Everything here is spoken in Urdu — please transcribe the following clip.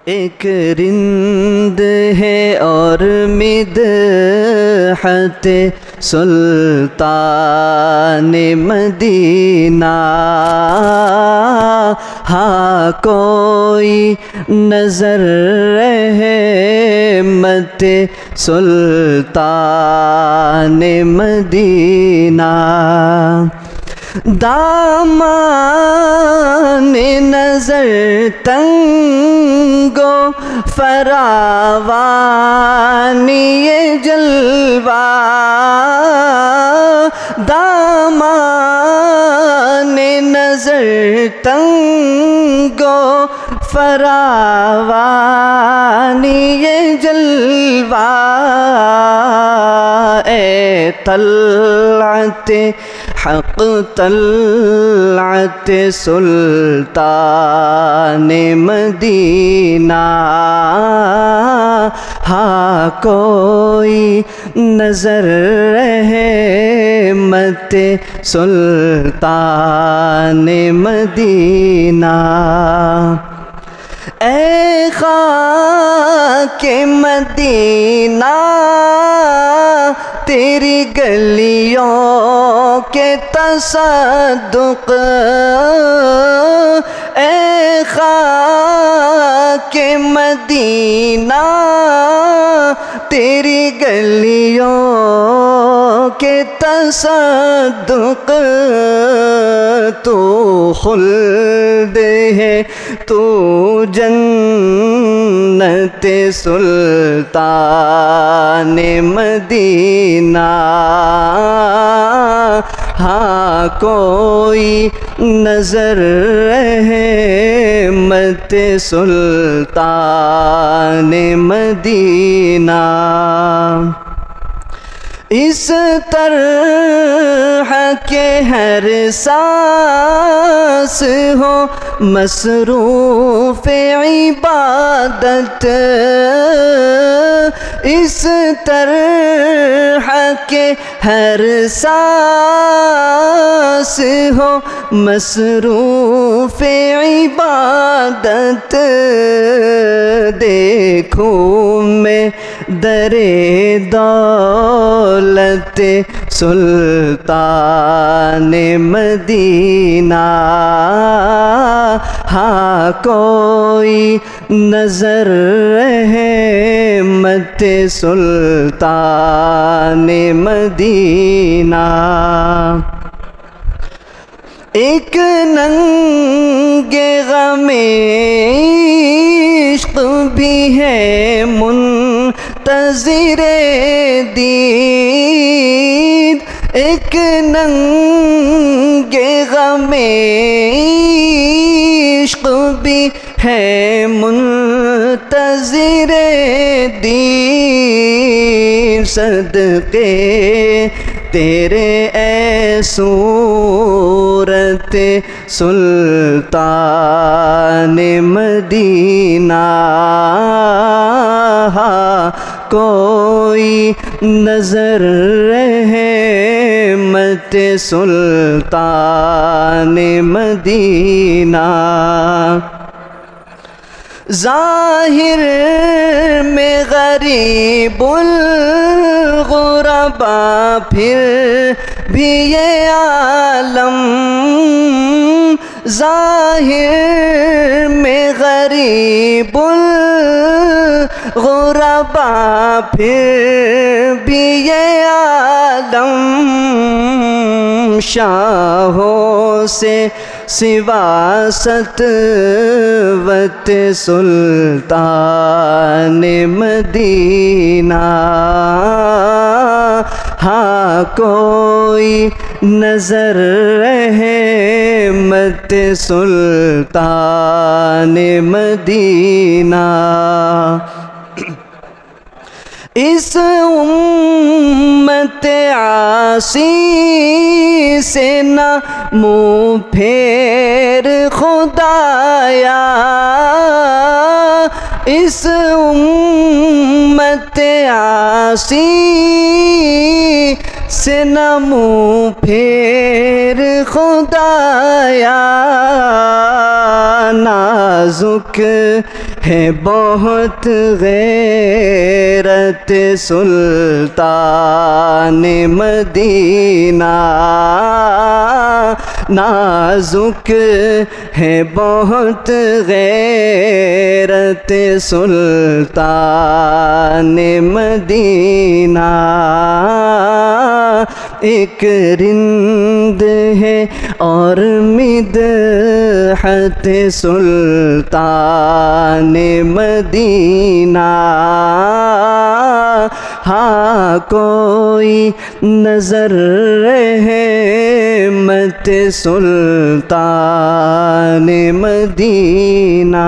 ایک رند ہے اور مدحت سلطان مدینہ، ہاں کوئی نظر رحمت سلطان مدینہ، دامان نظر تنگ و فراوان یہ جلوہ، دامان نظر تنگ و فراوان یہ جلوہ، اے طلعت حق طلعت سلطان مدینہ، ہاں کوئی نظر رحمت سلطان مدینہ، اے خاک مدینہ تیری گلیوں کے تصدق، اے خاک مدینہ تیری گلیوں کے تصدق، تو خلد ہے تو جنت سلطان مدینہ، ہاں کوئی نظر رحمت سلطان مدینہ، اس طرح کے ہر سانس ہو مصروف عبادت، اس طرح کے ہر سانس ہو مصروف عبادت، دیکھوں میں در دولت سلطان مدینہ، ہاں کوئی نظر رحمت سلطان مدینہ، ایک ننگے غم عشق بھی ہے منتظر دید، ایک ننگے غم عشق بھی ہے منتظر دید، صدقے تیرے اے صورت سلطان مدینہ، کوئی نظر رحمت سلطان مدینہ، ظاہر میں غریب الغربا پھر بھی یہ عالم، ظاہر میں غریب الغربا پھر بھی یہ عالم، شاہوں سے سوا سطوت سلطان مدینہ، ہاں کوئی نظر رحمت سلطان مدینہ، اس امت عاصی سے نہ منہ پھیر خدایا، اس امت عاصی سے نہ منہ پھیر خدایا، نازک ہے بہت غیرت سلطان مدینہ، نازک ہے بہت غیرت سلطان مدینہ، ایک رند ہے اور مدحت سلطان مدینہ، ہاں کوئی نظر رحمت سلطان مدینہ۔